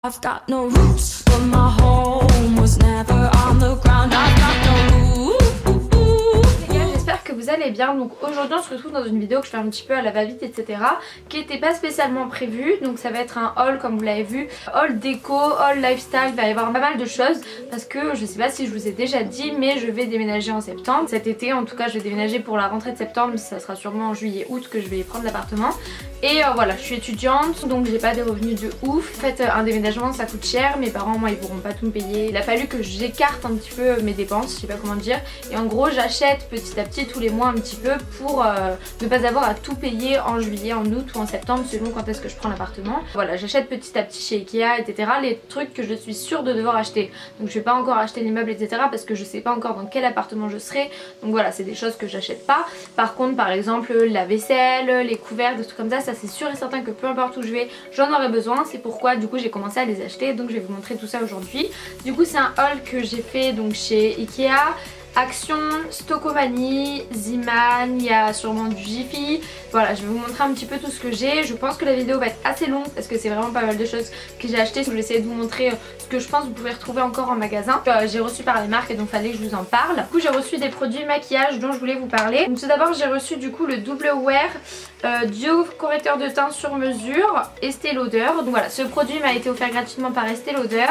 I've got no roots, but my home was never on the ground. I've got no J'espère que vous allez bien. Donc aujourd'hui on se retrouve dans une vidéo que je fais un petit peu à la va-vite etc, qui n'était pas spécialement prévue. Donc ça va être un haul comme vous l'avez vu, haul déco, haul lifestyle, il va y avoir pas mal de choses. Parce que je sais pas si je vous ai déjà dit, mais je vais déménager en septembre. Cet été en tout cas je vais déménager pour la rentrée de septembre. Ça sera sûrement en juillet-août que je vais prendre l'appartement. Et voilà, je suis étudiante donc j'ai pas des revenus de ouf. En fait un déménagement ça coûte cher, mes parents moi ils pourront pas tout me payer. Il a fallu que j'écarte un petit peu mes dépenses, je sais pas comment dire. Et en gros j'achète petit à petit tous les mois un petit peu pour ne pas avoir à tout payer en juillet, en août ou en septembre selon quand est-ce que je prends l'appartement. Voilà, j'achète petit à petit chez Ikea etc, les trucs que je suis sûre de devoir acheter. Donc je vais pas encore acheter les meubles etc parce que je sais pas encore dans quel appartement je serai. Donc voilà, c'est des choses que j'achète pas. Par contre par exemple la vaisselle, les couverts, des trucs comme ça c'est sûr et certain que peu importe où je vais j'en aurai besoin. C'est pourquoi du coup j'ai commencé à les acheter. Donc je vais vous montrer tout ça aujourd'hui. Du coup c'est un haul que j'ai fait donc chez Ikea, Action, Stockomanie, Ziman, il y a sûrement du Jiffy. Voilà, je vais vous montrer un petit peu tout ce que j'ai. Je pense que la vidéo va être assez longue parce que c'est vraiment pas mal de choses que j'ai acheté. Je vais essayer de vous montrer ce que je pense que vous pouvez retrouver encore en magasin. J'ai reçu par les marques et donc fallait que je vous en parle. Du coup j'ai reçu des produits maquillage dont je voulais vous parler. Donc tout d'abord j'ai reçu du coup le double wear duo correcteur de teint sur mesure Estée Lauder. Donc voilà, ce produit m'a été offert gratuitement par Estée Lauder.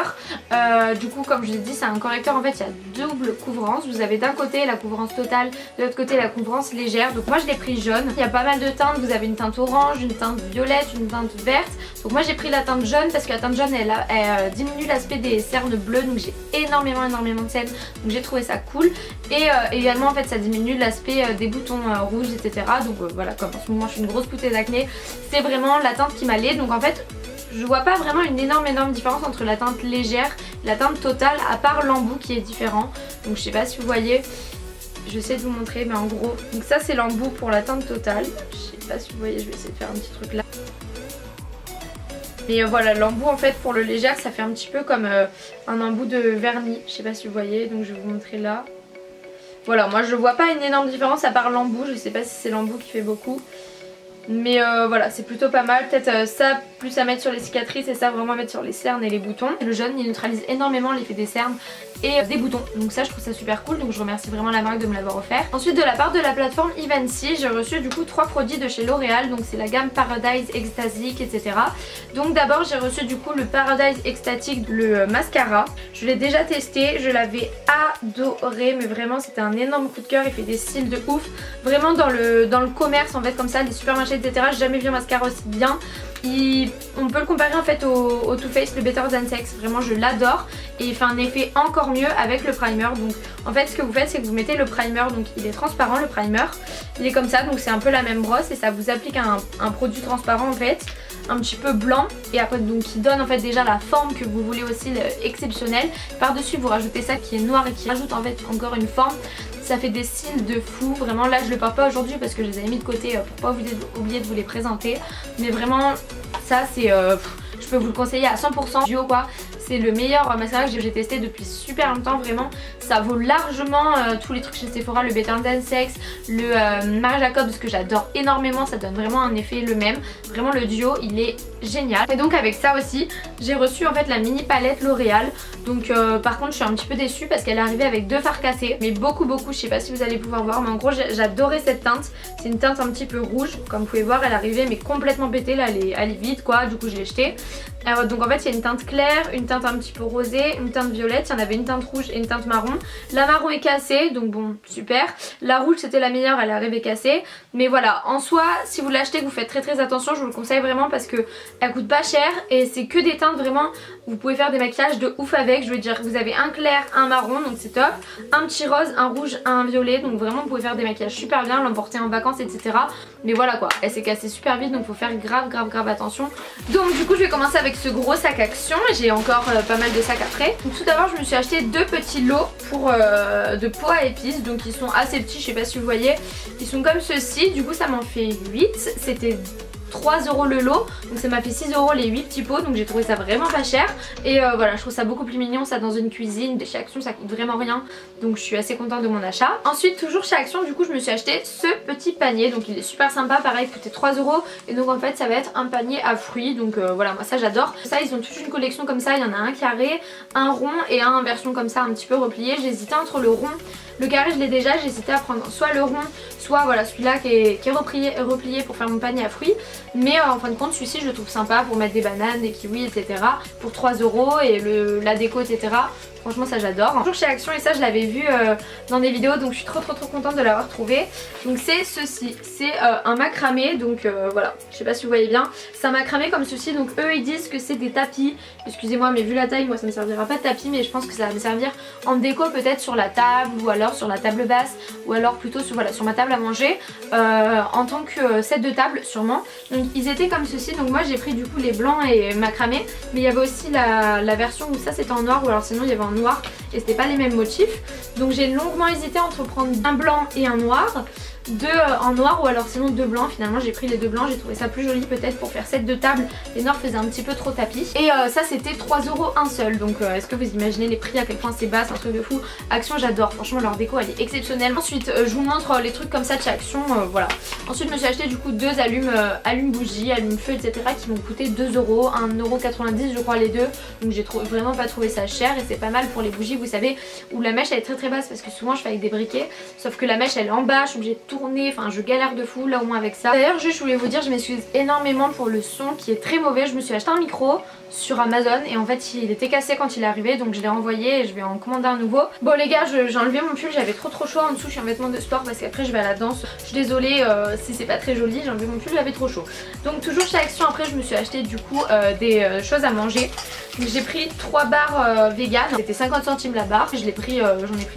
Du coup comme je l'ai dit c'est un correcteur, en fait il y a double couvrance. Vous avez d'un côté la couvrance totale, de l'autre côté la couvrance légère. Donc moi je l'ai pris jaune. Il y a pas mal de teintes, vous avez une teinte orange, une teinte violette, une teinte verte. Donc moi j'ai pris la teinte jaune parce que la teinte jaune elle diminue l'aspect des cernes bleues. Donc j'ai énormément de cernes, donc j'ai trouvé ça cool. Et également en fait ça diminue l'aspect des boutons rouges etc. Donc voilà, comme en ce moment je suis une grosse poutée d'acné, c'est vraiment la teinte qui m'allait. Donc en fait je vois pas vraiment une énorme différence entre la teinte légère et la teinte totale, à part l'embout qui est différent. Donc je sais pas si vous voyez, je vais essayer de vous montrer mais en gros, donc ça c'est l'embout pour la teinte totale. Je sais pas si vous voyez, je vais essayer de faire un petit truc là. Et voilà, l'embout en fait pour le légère ça fait un petit peu comme un embout de vernis. Je sais pas si vous voyez, donc je vais vous montrer là. Voilà, moi je vois pas une énorme différence à part l'embout, je sais pas si c'est l'embout qui fait beaucoup. Mais voilà, c'est plutôt pas mal. Peut-être ça plus à mettre sur les cicatrices et ça vraiment à mettre sur les cernes et les boutons. Le jaune il neutralise énormément l'effet des cernes et des boutons. Donc ça je trouve ça super cool. Donc je remercie vraiment la marque de me l'avoir offert. Ensuite de la part de la plateforme Evency, j'ai reçu du coup 3 produits de chez L'Oréal. Donc c'est la gamme Paradise Extatic etc. Donc d'abord j'ai reçu du coup le Paradise Extatic, le mascara. Je l'ai déjà testé, je l'avais adoré. Mais vraiment c'était un énorme coup de cœur. Il fait des cils de ouf. Vraiment dans le commerce en fait comme ça, les supermarchés etc. J'ai jamais vu un mascara aussi bien. On peut le comparer en fait au Too Faced, le Better Than Sex. Vraiment je l'adore. Et il fait un effet encore mieux avec le primer. Donc en fait ce que vous faites c'est que vous mettez le primer. Donc il est transparent le primer. Il est comme ça, donc c'est un peu la même brosse. Et ça vous applique un produit transparent en fait, un petit peu blanc. Et après donc qui donne en fait déjà la forme que vous voulez aussi exceptionnelle. Par dessus vous rajoutez ça qui est noir et qui rajoute en fait encore une forme. Ça fait des cils de fou, vraiment là je le porte pas aujourd'hui parce que je les avais mis de côté pour pas oublier de vous les présenter. Mais vraiment ça c'est, je peux vous le conseiller à 100% duo quoi. C'est le meilleur mascara que j'ai testé depuis super longtemps vraiment. Ça vaut largement tous les trucs chez Sephora, le Better Than Sex, le Marie Jacob parce que j'adore énormément, ça donne vraiment un effet le même. Vraiment le duo il est génial. Et donc avec ça aussi j'ai reçu en fait la mini palette L'Oréal. Donc par contre je suis un petit peu déçue parce qu'elle est arrivée avec 2 fards cassés. Mais beaucoup, je sais pas si vous allez pouvoir voir mais en gros j'adorais cette teinte. C'est une teinte un petit peu rouge, comme vous pouvez voir elle est arrivée mais complètement pétée. Là elle est vide quoi, du coup je l'ai jetée. Donc en fait il y a une teinte claire, une teinte un petit peu rosée, une teinte violette, il y en avait une teinte rouge et une teinte marron. La marron est cassée donc bon super. La rouge c'était la meilleure, elle est arrivée cassée. Mais voilà, en soi si vous l'achetez vous faites très attention, je vous le conseille vraiment parce que elle coûte pas cher et c'est que des teintes vraiment. Vous pouvez faire des maquillages de ouf avec, je veux dire vous avez un clair, un marron donc c'est top, un petit rose, un rouge, un violet. Donc vraiment vous pouvez faire des maquillages super bien, l'emporter en vacances etc. Mais voilà quoi, elle s'est cassée super vite donc faut faire grave attention. Donc du coup je vais commencer avec ce gros sac Action. J'ai encore pas mal de sacs après. Donc tout d'abord je me suis acheté 2 petits lots pour de pots à épices. Donc ils sont assez petits, je sais pas si vous voyez. Ils sont comme ceci, du coup ça m'en fait 8. C'était 3 € le lot, donc ça m'a fait 6 € les 8 petits pots, donc j'ai trouvé ça vraiment pas cher. Et voilà, je trouve ça beaucoup plus mignon, ça dans une cuisine. Chez Action ça coûte vraiment rien, donc je suis assez contente de mon achat. Ensuite toujours chez Action, du coup je me suis acheté ce petit panier, donc il est super sympa, pareil il coûtait 3 € et donc en fait ça va être un panier à fruits, donc voilà, moi ça j'adore. Ça ils ont toute une collection comme ça, il y en a un carré, un rond et un version comme ça un petit peu replié. J'hésitais entre le rond, le carré je l'ai déjà, j'hésitais à prendre soit le rond, soit voilà celui-là qui est replié pour faire mon panier à fruits. Mais en fin de compte celui-ci je le trouve sympa pour mettre des bananes, des kiwis etc. pour 3 € et la déco etc. Franchement ça j'adore. Toujours chez Action et ça je l'avais vu dans des vidéos, donc je suis trop contente de l'avoir trouvé. Donc c'est ceci, c'est un macramé, donc voilà, je sais pas si vous voyez bien. C'est un macramé comme ceci, donc eux ils disent que c'est des tapis. Excusez-moi mais vu la taille moi ça me servira pas de tapis, mais je pense que ça va me servir en déco peut-être sur la table ou alors sur la table basse ou alors plutôt sur, voilà, sur ma table à manger en tant que set de table sûrement. Donc ils étaient comme ceci, donc moi j'ai pris du coup les blancs et macramé, mais il y avait aussi la version où ça c'était en noir ou alors sinon il y avait en noir et c'était pas les mêmes motifs. Donc j'ai longuement hésité entre prendre un blanc et un noir, deux en noir ou alors sinon deux blancs. Finalement j'ai pris les deux blancs, j'ai trouvé ça plus joli peut-être pour faire set de table. Les noirs faisaient un petit peu trop tapis et ça c'était 3 € un seul, donc est-ce que vous imaginez les prix à quel point c'est bas, c'est un truc de fou. Action j'adore, franchement leur déco elle est exceptionnelle. Ensuite je vous montre les trucs comme ça de chez Action, voilà. Ensuite je me suis acheté du coup deux allume bougies, allume feu etc. qui m'ont coûté 2 €, 1,90 € je crois les deux, donc j'ai vraiment pas trouvé ça cher et c'est pas mal pour les bougies vous savez où la mèche elle est très basse, parce que souvent je fais avec des briquets sauf que la mèche elle est en bas, je suis obligée de tourner, enfin je galère de fou là au moins avec ça. D'ailleurs je voulais vous dire, je m'excuse énormément pour le son qui est très mauvais. Je me suis acheté un micro sur Amazon et en fait il était cassé quand il est arrivé, donc je l'ai renvoyé et je vais en commander un nouveau. Bon les gars, j'ai enlevé mon pull, j'avais trop chaud en dessous, je suis en vêtements de sport parce qu'après je vais à la danse. Je suis désolée si c'est pas très joli, j'ai enlevé mon pull, j'avais trop chaud. Donc toujours chez Action, après je me suis acheté du coup des choses à manger. Donc j'ai pris 3 barres vegan, c'était 50 centimes la barre, j'en ai pris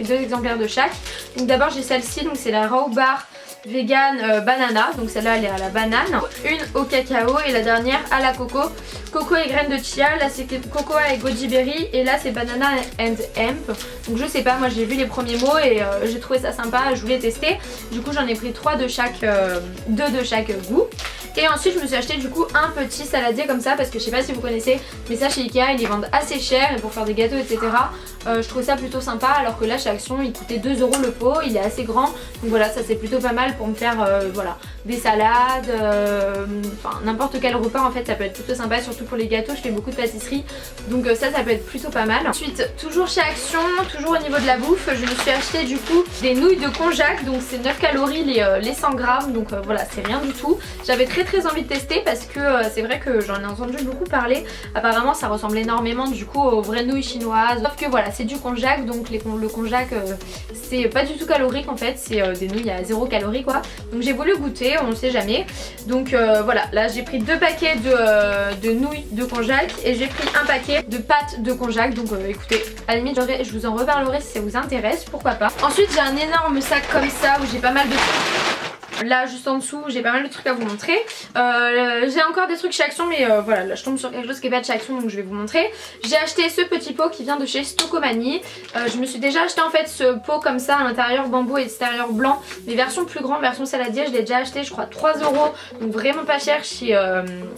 2 exemplaires de chaque. Donc d'abord j'ai celle-ci, donc c'est la raw bar vegan banana, donc celle-là elle est à la banane, une au cacao et la dernière à la coco et graines de chia. Là c'est cocoa et goji berry et là c'est banana and hemp. Donc je sais pas, moi j'ai vu les premiers mots et j'ai trouvé ça sympa, je voulais tester. Du coup j'en ai pris 3 de chaque, 2 de chaque goût. Et ensuite je me suis acheté du coup un petit saladier comme ça, parce que je sais pas si vous connaissez, mais ça chez Ikea ils les vendent assez cher et pour faire des gâteaux etc. Je trouvais ça plutôt sympa, alors que là chez Action il coûtait 2 € le pot, il est assez grand. Donc voilà, ça c'est plutôt pas mal pour me faire voilà, des salades, enfin n'importe quel repas en fait ça peut être plutôt sympa, surtout pour les gâteaux, je fais beaucoup de pâtisserie. Donc ça peut être plutôt pas mal. Ensuite toujours chez Action, toujours au niveau de la bouffe, je me suis acheté du coup des nouilles de konjac, donc c'est 9 calories les 100 grammes, donc voilà c'est rien du tout. J'avais très envie de tester parce que c'est vrai que j'en ai entendu beaucoup parler. Apparemment ça ressemble énormément du coup aux vraies nouilles chinoises, sauf que voilà c'est du konjac, donc le konjac c'est pas du tout calorique en fait, c'est des nouilles à 0 calories quoi. Donc j'ai voulu goûter, on ne sait jamais. Donc voilà, là j'ai pris 2 paquets de nouilles de konjac et j'ai pris un paquet de pâtes de konjac. Donc écoutez, à la limite je vous en reparlerai si ça vous intéresse, pourquoi pas. Ensuite j'ai un énorme sac comme ça où j'ai pas mal de trucs. Là juste en dessous j'ai pas mal de trucs à vous montrer. J'ai encore des trucs chez Action, mais voilà là je tombe sur quelque chose qui est pas de chez Action, donc je vais vous montrer. J'ai acheté ce petit pot qui vient de chez Stocomanie. Je me suis déjà acheté en fait ce pot comme ça, à l'intérieur bambou et extérieur blanc, mais version plus grande, version saladier. Je l'ai déjà acheté je crois 3 €, donc vraiment pas cher chez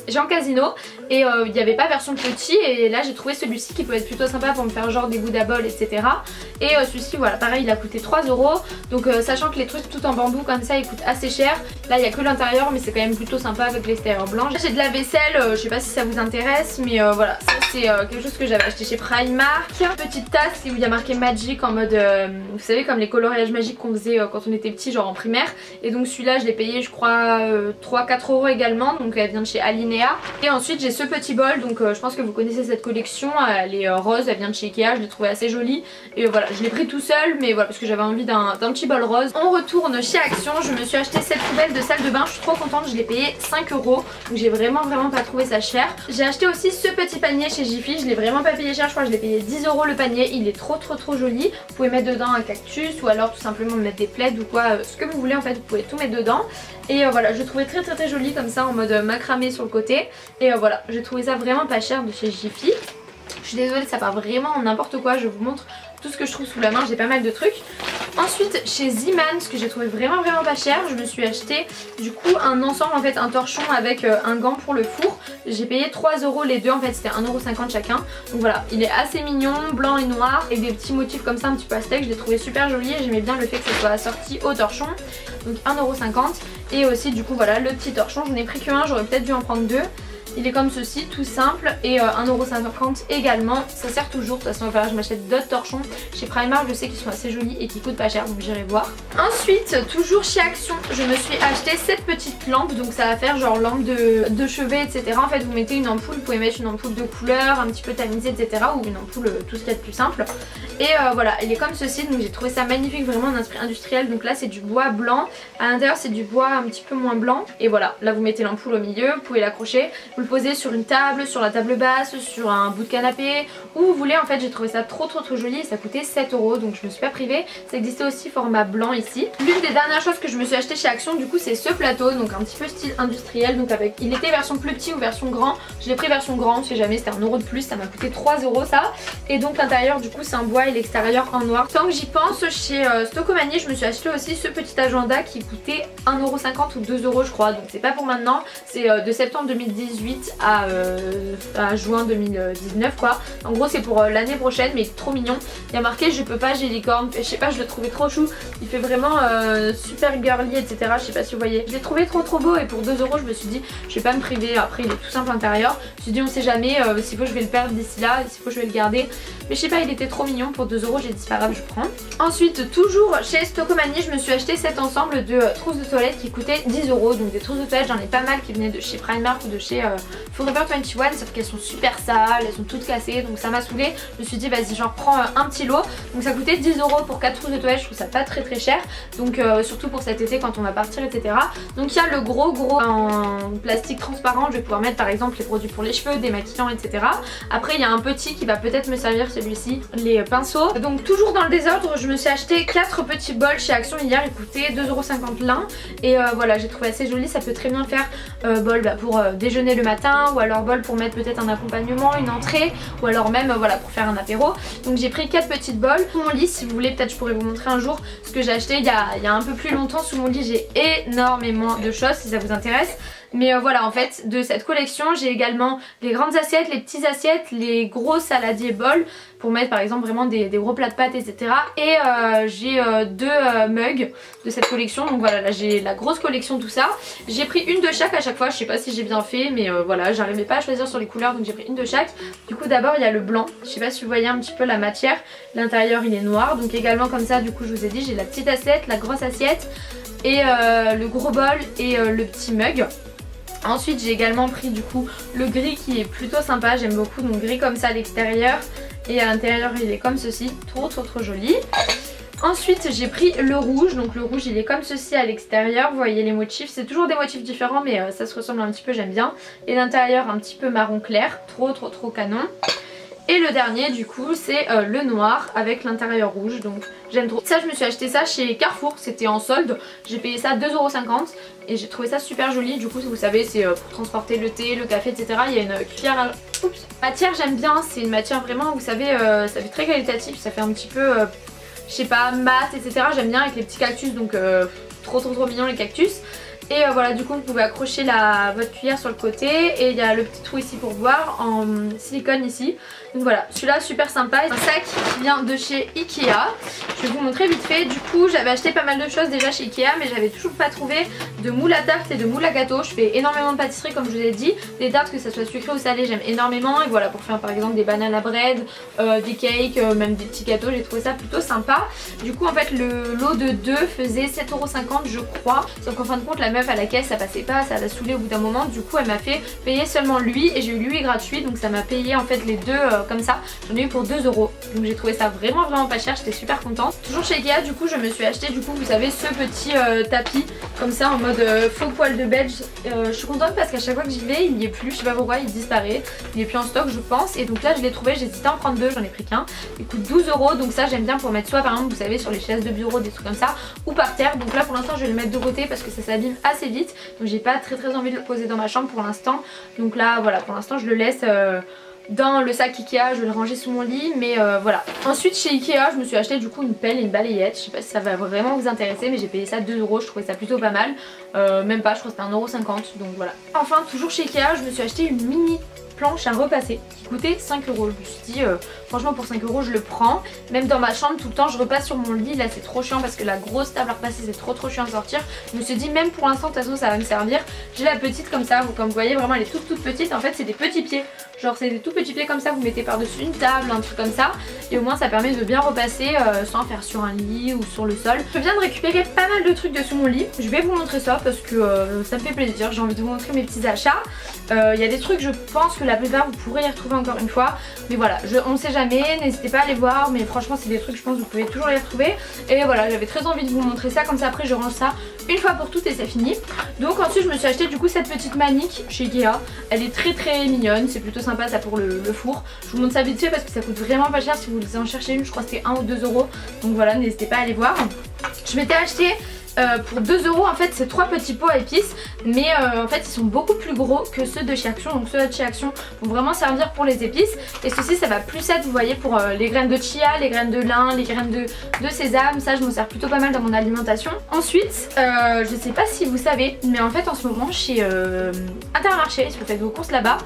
Jean Casino. Et il n'y avait pas version petit, et là j'ai trouvé celui-ci qui peut être plutôt sympa pour me faire genre des gouda bol etc. Et celui-ci voilà pareil il a coûté 3 €. Donc sachant que les trucs tout en bambou comme ça ils coûtent assez cher. Là il n'y a que l'intérieur, mais c'est quand même plutôt sympa avec l'extérieur blanc. J'ai de la vaisselle, je sais pas si ça vous intéresse, mais voilà ça c'est quelque chose que j'avais acheté chez Primark. Petite tasse où il y a marqué Magic en mode vous savez comme les coloriages magiques qu'on faisait quand on était petit genre en primaire. Et donc celui-là je l'ai payé je crois 3-4 € également, donc elle vient de chez Alinea. Et ensuite j'ai ce petit bol, donc je pense que vous connaissez cette collection, elle est rose, elle vient de chez Ikea, je l'ai trouvé assez jolie. Et voilà je l'ai pris tout seul, mais voilà parce que j'avais envie d'un petit bol rose. On retourne chez Action, je me suis acheté cette poubelle de salle de bain, je suis trop contente, je l'ai payé 5 €, donc j'ai vraiment pas trouvé ça cher. J'ai acheté aussi ce petit panier chez Jiffy, je l'ai vraiment pas payé cher, je crois que je l'ai payé 10 € le panier, il est trop joli. Vous pouvez mettre dedans un cactus ou alors tout simplement mettre des plaids ou quoi, ce que vous voulez en fait, vous pouvez tout mettre dedans. Et voilà je le trouvais très joli comme ça en mode macramé sur le côté. Et voilà j'ai trouvé ça vraiment pas cher de chez Jiffy. Je suis désolée ça part vraiment en n'importe quoi, je vous montre tout ce que je trouve sous la main, j'ai pas mal de trucs. Ensuite chez Zeeman, ce que j'ai trouvé vraiment pas cher, je me suis acheté du coup un ensemble en fait, un torchon avec un gant pour le four. J'ai payé 3 € les deux, en fait c'était 1,50 € chacun. Donc voilà, il est assez mignon, blanc et noir, avec des petits motifs comme ça un petit peu pastel. Je l'ai trouvé super joli et j'aimais bien le fait que ça soit assorti au torchon. Donc 1,50 €. Et aussi du coup voilà le petit torchon, j'en ai pris qu'un, j'aurais peut-être dû en prendre deux. Il est comme ceci, tout simple, et 1,50 € également. Ça sert toujours, de toute façon voilà, je m'achète d'autres torchons chez Primark, je sais qu'ils sont assez jolis et qui coûtent pas cher, donc j'irai voir. Ensuite, toujours chez Action, je me suis acheté cette petite lampe, donc ça va faire genre lampe de chevet, etc. En fait vous mettez une ampoule, vous pouvez mettre une ampoule de couleur, un petit peu tamisée, etc. ou une ampoule tout ce qu'il y a de plus simple. Et voilà, il est comme ceci, donc j'ai trouvé ça magnifique, vraiment un esprit industriel. Donc là c'est du bois blanc, à l'intérieur c'est du bois un petit peu moins blanc. Et voilà, là vous mettez l'ampoule au milieu, vous pouvez l'accrocher, vous le posez sur une table, sur la table basse, sur un bout de canapé, où vous voulez. En fait j'ai trouvé ça trop joli et ça coûtait 7 €, donc je me suis pas privée. Ça existait aussi format blanc ici. L'une des dernières choses que je me suis acheté chez Action du coup c'est ce plateau, donc un petit peu style industriel, donc avec, il était version plus petit ou version grand. Je l'ai pris version grand, on sait jamais, c'était 1 € de plus, ça m'a coûté 3 € ça. Et donc l'intérieur du coup c'est en bois et l'extérieur en noir. Tant que j'y pense, chez Stocomanie je me suis acheté aussi ce petit agenda qui coûtait 1,50 € ou 2 € je crois, donc c'est pas pour maintenant, c'est de septembre 2018 à juin 2019 quoi. En gros c'est pour l'année prochaine, mais trop mignon. Il y a marqué je peux pas, j'ai licorne, je sais pas, je le trouvais trop chou, il fait vraiment super girly etc. Je sais pas si vous voyez, je l'ai trouvé trop beau et pour 2 € je me suis dit je vais pas me priver. Après il est tout simple à l'intérieur, je me suis dit on sait jamais, s'il faut je vais le perdre d'ici là, s'il faut je vais le garder, mais je sais pas, il était trop mignon. Pour 2 €, j'ai dit c'est pas grave, je prends. Ensuite toujours chez Stocomanie je me suis acheté cet ensemble de trousses de toilette qui coûtait 10 €. Donc des trousses de toilette j'en ai pas mal qui venaient de chez Primark ou de chez Forever 21, sauf qu'elles sont super sales, elles sont toutes cassées, donc ça m'a saoulée. Je me suis dit vas-y j'en prends un petit lot. Donc ça coûtait 10 € pour 4 trousses de toilette, je trouve ça pas très cher. Donc surtout pour cet été quand on va partir etc. Donc il y a le gros en plastique transparent, je vais pouvoir mettre par exemple les produits pour les cheveux, démaquillants etc. Après il y a un petit qui va peut-être me servir, celui-ci, les pinceaux. Donc toujours dans le désordre, je me suis acheté 4 petits bols chez Action hier, ils coûtaient 2,50 € l'un. Et voilà, j'ai trouvé assez joli, ça peut très bien faire bol pour déjeuner le matin, ou alors bol pour mettre peut-être un accompagnement, une entrée, ou alors même voilà pour faire un apéro. Donc j'ai pris 4 petites bols. Sous mon lit, si vous voulez, peut-être je pourrais vous montrer un jour ce que j'ai acheté il y a un peu plus longtemps. Sous mon lit j'ai énormément de choses si ça vous intéresse. Mais voilà, en fait de cette collection j'ai également les grandes assiettes, les petites assiettes, les gros saladiers bols pour mettre par exemple vraiment des gros plats de pâtes etc. Et j'ai 2 mugs de cette collection. Donc voilà, là j'ai la grosse collection tout ça. J'ai pris une de chaque à chaque fois, je sais pas si j'ai bien fait, mais voilà, j'arrivais pas à choisir sur les couleurs, donc j'ai pris une de chaque. Du coup d'abord il y a le blanc, je sais pas si vous voyez un petit peu la matière, l'intérieur il est noir. Donc également comme ça, du coup je vous ai dit, j'ai la petite assiette, la grosse assiette et le gros bol et le petit mug. Ensuite j'ai également pris du coup le gris qui est plutôt sympa, j'aime beaucoup, donc gris comme ça à l'extérieur et à l'intérieur il est comme ceci, trop joli. Ensuite j'ai pris le rouge, donc le rouge il est comme ceci à l'extérieur, vous voyez les motifs, c'est toujours des motifs différents mais ça se ressemble un petit peu, j'aime bien. Et l'intérieur un petit peu marron clair, trop canon. Et le dernier du coup c'est le noir avec l'intérieur rouge, donc j'aime trop. Ça je me suis acheté ça chez Carrefour, c'était en solde, j'ai payé ça 2,50 € et j'ai trouvé ça super joli. Du coup vous savez c'est pour transporter le thé, le café etc. Il y a une cuillère à... Oups. Matière j'aime bien, c'est une matière vraiment vous savez ça fait très qualitatif, ça fait un petit peu je sais pas mat etc. J'aime bien avec les petits cactus, donc trop mignon les cactus. Et voilà, du coup vous pouvez accrocher votre cuillère sur le côté et il y a le petit trou ici pour boire en silicone ici. Donc voilà, celui-là super sympa. Un sac qui vient de chez Ikea. Je vais vous montrer vite fait. Du coup j'avais acheté pas mal de choses déjà chez Ikea, mais j'avais toujours pas trouvé de moule à tarte et de moule à gâteau. Je fais énormément de pâtisserie comme je vous ai dit. Des tartes, que ça soit sucré ou salé, j'aime énormément. Et voilà, pour faire par exemple des banana bread, des cakes, même des petits gâteaux, j'ai trouvé ça plutôt sympa. Du coup en fait le lot de 2 faisait 7,50 € je crois. Sauf qu'en fin de compte la meuf à la caisse ça passait pas, ça l'a saoulé au bout d'un moment. Du coup elle m'a fait payer seulement lui et j'ai eu lui gratuit. Donc ça m'a payé en fait les deux comme ça. J'en ai eu pour 2 €. Donc j'ai trouvé ça vraiment pas cher, j'étais super contente. Toujours chez Ikea du coup je me suis acheté du coup vous savez ce petit tapis comme ça en mode faux poil de belge. Je suis contente parce qu'à chaque fois que j'y vais il n'y est plus, je sais pas pourquoi, il disparaît. Il est plus en stock je pense. Et donc là je l'ai trouvé, j'hésitais à en prendre 2, j'en ai pris qu'un. Il coûte 12 €, donc ça j'aime bien pour mettre soit par exemple vous savez sur les chaises de bureau, des trucs comme ça, ou par terre. Donc là pour l'instant je vais le mettre de côté parce que ça s'abîme assez vite. Donc j'ai pas très envie de le poser dans ma chambre pour l'instant. Donc là voilà, pour l'instant je le laisse dans le sac Ikea, je vais le ranger sous mon lit, mais voilà. Ensuite chez Ikea je me suis acheté du coup une pelle et une balayette, je sais pas si ça va vraiment vous intéresser mais j'ai payé ça 2 €, je trouvais ça plutôt pas mal, même pas, je crois que c'était 1,50 €, donc voilà. Enfin toujours chez Ikea je me suis acheté une mini planche à repasser qui coûtait 5 €. Je me suis dit franchement pour 5 € je le prends. Même dans ma chambre tout le temps je repasse sur mon lit, là c'est trop chiant parce que la grosse table à repasser c'est trop chiant à sortir. Je me suis dit même pour l'instant de toute façon ça va me servir. J'ai la petite comme ça, comme vous voyez vraiment elle est toute petite, en fait c'est des petits pieds. Genre c'est des tout petits pieds comme ça, vous mettez par dessus une table, un truc comme ça. Et au moins ça permet de bien repasser sans faire sur un lit ou sur le sol. Je viens de récupérer pas mal de trucs de sous mon lit. Je vais vous montrer ça parce que ça me fait plaisir, j'ai envie de vous montrer mes petits achats. Il y a des trucs je pense que la plupart vous pourrez les retrouver encore une fois. Mais voilà, on ne sait jamais, n'hésitez pas à les voir. Mais franchement c'est des trucs je pense que vous pouvez toujours les retrouver. Et voilà, j'avais très envie de vous montrer ça, comme ça après je range ça une fois pour toutes et c'est fini. Donc ensuite je me suis acheté du coup cette petite manique chez Ikea. Elle est très mignonne, c'est plutôt sympa ça pour le four. Je vous montre ça vite fait parce que ça coûte vraiment pas cher si vous en cherchez une, je crois que c'était 1 ou 2 €. Donc voilà, n'hésitez pas à aller voir. Je m'étais acheté pour 2 € en fait ces 3 petits pots à épices, mais en fait ils sont beaucoup plus gros que ceux de chez Action. Donc ceux de chez Action vont vraiment servir pour les épices et ceci ça va plus être, vous voyez, pour les graines de chia, les graines de lin, les graines de sésame. Ça je m'en sers plutôt pas mal dans mon alimentation. Ensuite je sais pas si vous savez mais en fait en ce moment chez Intermarché, si vous faites vos courses là-bas,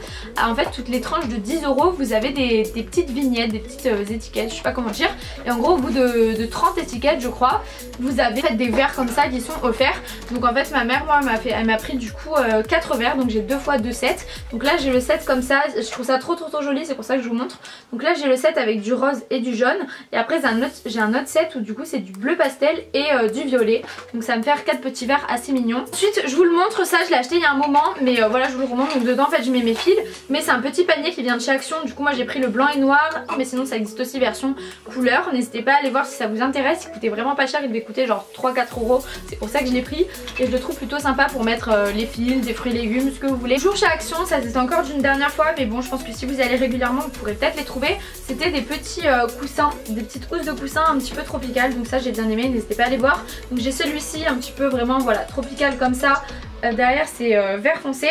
en fait toutes les tranches de 10 € vous avez des petites vignettes, des petites étiquettes, je sais pas comment dire, et en gros au bout de 30 étiquettes je crois vous avez fait des verres comme ça qui sont offerts. Donc en fait ma mère moi elle m'a pris du coup 4 verres, donc j'ai 2 fois 2 sets. Donc là j'ai le set comme ça, je trouve ça trop joli, c'est pour ça que je vous montre. Donc là j'ai le set avec du rose et du jaune, et après j'ai un autre set où du coup c'est du bleu pastel et du violet. Donc ça va me faire 4 petits verres assez mignons. Ensuite je vous le montre, ça je l'ai acheté il y a un moment, mais voilà je vous le remonte. Donc dedans en fait je mets mes fils, mais c'est un petit panier qui vient de chez Action. Du coup moi j'ai pris le blanc et noir, mais sinon ça existe aussi version couleur. N'hésitez pas à aller voir si ça vous intéresse, il coûtait vraiment pas cher, il devait coûter genre 3-4 €. C'est pour ça que je l'ai pris et je le trouve plutôt sympa pour mettre les fils, des fruits et légumes, ce que vous voulez. Toujours chez Action, ça c'était encore d'une dernière fois, mais bon je pense que si vous allez régulièrement vous pourrez peut-être les trouver. C'était des petits coussins, des petites housses de coussins un petit peu tropicales, donc ça j'ai bien aimé, n'hésitez pas à aller voir. Donc j'ai celui-ci un petit peu vraiment voilà tropical comme ça. Derrière c'est vert foncé,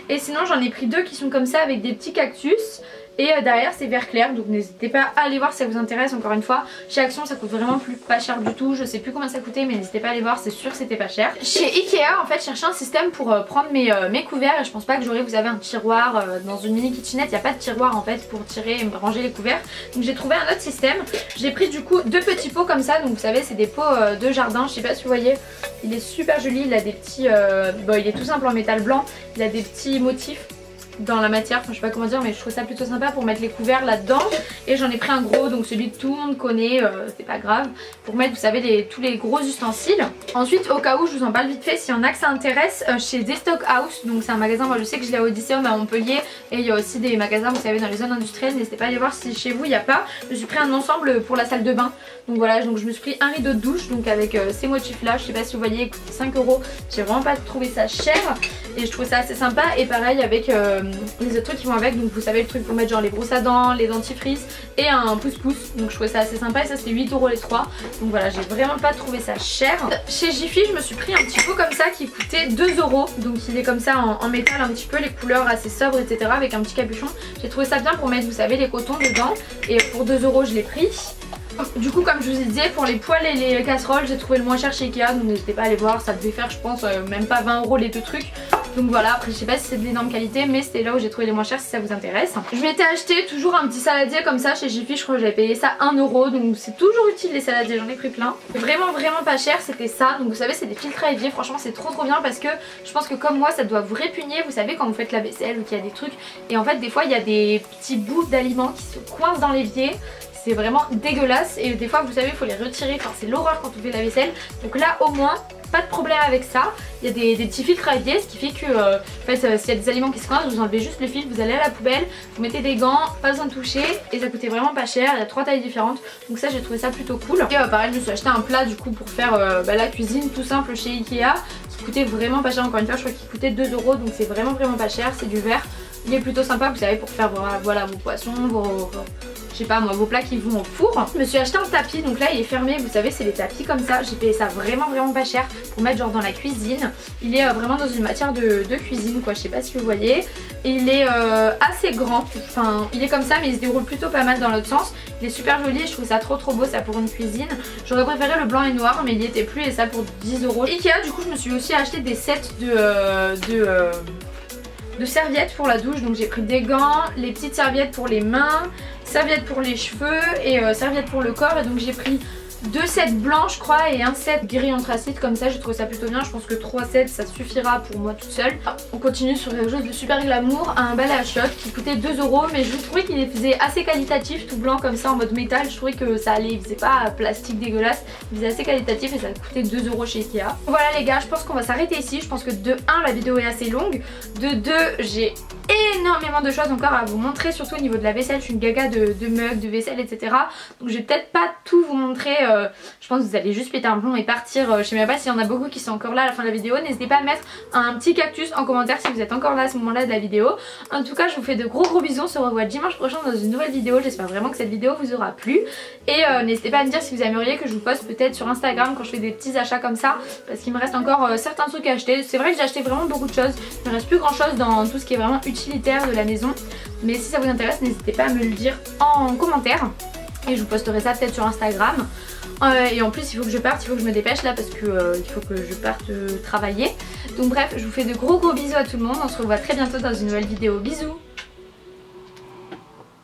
et sinon j'en ai pris 2 qui sont comme ça avec des petits cactus. Et derrière c'est vert clair, donc n'hésitez pas à aller voir si ça vous intéresse. Encore une fois chez Action ça coûte vraiment pas cher du tout. Je sais plus combien ça coûtait mais n'hésitez pas à aller voir, c'est sûr que c'était pas cher. Chez Ikea en fait je cherchais un système pour prendre mes couverts, et je pense pas que j'aurais, vous avez un tiroir dans une mini kitchenette, il n'y a pas de tiroir en fait pour tirer et ranger les couverts. Donc j'ai trouvé un autre système. J'ai pris du coup 2 petits pots comme ça, donc vous savez c'est des pots de jardin, je sais pas si vous voyez. Il est super joli, il a des petits bon il est tout simple en métal blanc, il a des petits motifs dans la matière, enfin je sais pas comment dire, mais je trouve ça plutôt sympa pour mettre les couverts là-dedans. Et j'en ai pris un gros, donc celui que tout le monde connaît, c'est pas grave, pour mettre vous savez tous les gros ustensiles. Ensuite au cas où je vous en parle vite fait, s'il y en a que ça intéresse, chez Destock House, donc c'est un magasin, moi je sais que je l'ai à Odysseum à Montpellier, et il y a aussi des magasins vous savez dans les zones industrielles, n'hésitez pas à aller voir si chez vous il n'y a pas. Je me suis pris un ensemble pour la salle de bain, donc voilà, donc je me suis pris un rideau de douche, donc avec ces motifs là, je sais pas si vous voyez, il coûte 5 €, j'ai vraiment pas trouvé ça cher, et je trouve ça assez sympa. Et pareil avec les autres trucs qui vont avec, donc vous savez le truc pour mettre genre les brosses à dents, les dentifrices et un pouce-pouce, donc je trouvais ça assez sympa, et ça c'était 8 € les 3, donc voilà j'ai vraiment pas trouvé ça cher. Chez Jiffy je me suis pris un petit pot comme ça qui coûtait 2 €, donc il est comme ça en métal un petit peu, les couleurs assez sobres etc, avec un petit capuchon. J'ai trouvé ça bien pour mettre vous savez les cotons dedans, et pour 2 € je l'ai pris. Du coup comme je vous disais, pour les poêles et les casseroles j'ai trouvé le moins cher chez Ikea, donc n'hésitez pas à aller voir, ça devait faire je pense même pas 20 € les 2 trucs. Donc voilà, après je sais pas si c'est de l'énorme qualité, mais c'était là où j'ai trouvé les moins chers si ça vous intéresse. Je m'étais acheté toujours un petit saladier comme ça chez Jiffy, je crois que j'avais payé ça 1 €, donc c'est toujours utile les saladiers, j'en ai pris plein. Vraiment pas cher, c'était ça, donc vous savez c'est des filtres à évier, franchement c'est trop bien parce que je pense que comme moi ça doit vous répugner, vous savez quand vous faites la vaisselle ou qu'il y a des trucs, et en fait des fois il y a des petits bouts d'aliments qui se coincent dans l'évier. C'est vraiment dégueulasse, et des fois vous savez il faut les retirer, enfin c'est l'horreur quand on fait la vaisselle. Donc là au moins pas de problème avec ça, il y a des petits filtres à évier, ce qui fait que en fait s'il y a des aliments qui se coincent, vous enlevez juste le fil, vous allez à la poubelle, vous mettez des gants, pas besoin de toucher, et ça coûtait vraiment pas cher. Il y a 3 tailles différentes, donc ça j'ai trouvé ça plutôt cool. Et pareil je me suis acheté un plat du coup pour faire la cuisine tout simple chez Ikea, qui coûtait vraiment pas cher, encore une fois je crois qu'il coûtait 2 €, donc c'est vraiment pas cher, c'est du verre. Il est plutôt sympa, vous savez, pour faire voilà, vos poissons, je sais pas moi, vos plats qui vont au four. Je me suis acheté un tapis, donc là il est fermé, vous savez c'est les tapis comme ça. J'ai payé ça vraiment pas cher pour mettre genre dans la cuisine. Il est vraiment dans une matière de cuisine quoi, je sais pas si vous voyez. Et il est assez grand, enfin il est comme ça mais il se déroule plutôt pas mal dans l'autre sens. Il est super joli et je trouve ça trop beau ça pour une cuisine. J'aurais préféré le blanc et noir mais il n'y était plus et ça pour 10 €. Ikea, du coup je me suis aussi acheté des sets de serviettes pour la douche. Donc j'ai pris des gants, les petites serviettes pour les mains, serviettes pour les cheveux et serviettes pour le corps. Et donc j'ai pris 2 sets blancs je crois et un set gris anthracite, comme ça j'ai trouvé ça plutôt bien. Je pense que 3 sets ça suffira pour moi toute seule. On continue sur quelque chose de super glamour, un balai à chiottes qui coûtait 2 € mais je trouvais qu'il faisait assez qualitatif, tout blanc comme ça en mode métal. Je trouvais que ça allait, il faisait pas plastique dégueulasse, il faisait assez qualitatif et ça coûtait 2 € chez Ikea. Voilà les gars, je pense qu'on va s'arrêter ici. Je pense que de 1 la vidéo est assez longue, de 2 j'ai énormément de choses encore à vous montrer, surtout au niveau de la vaisselle. Je suis une gaga de mugs, de vaisselle etc. Donc je vais peut-être pas tout vous montrer, je pense que vous allez juste péter un plomb et partir. Je sais même pas s'il y en a beaucoup qui sont encore là à la fin de la vidéo. N'hésitez pas à mettre un petit cactus en commentaire si vous êtes encore là à ce moment là de la vidéo. En tout cas je vous fais de gros bisous, on se revoit dimanche prochain dans une nouvelle vidéo. J'espère vraiment que cette vidéo vous aura plu. Et n'hésitez pas à me dire si vous aimeriez que je vous poste peut-être sur Instagram quand je fais des petits achats comme ça, parce qu'il me reste encore certains trucs à acheter. C'est vrai que j'ai acheté vraiment beaucoup de choses, il me reste plus grand chose dans tout ce qui est vraiment utilitaire de la maison. Mais si ça vous intéresse n'hésitez pas à me le dire en commentaire et je vous posterai ça peut-être sur Instagram. Et en plus il faut que je parte, il faut que je me dépêche là parce que il faut que je parte travailler. Donc bref, je vous fais de gros bisous à tout le monde. On se revoit très bientôt dans une nouvelle vidéo. Bisous.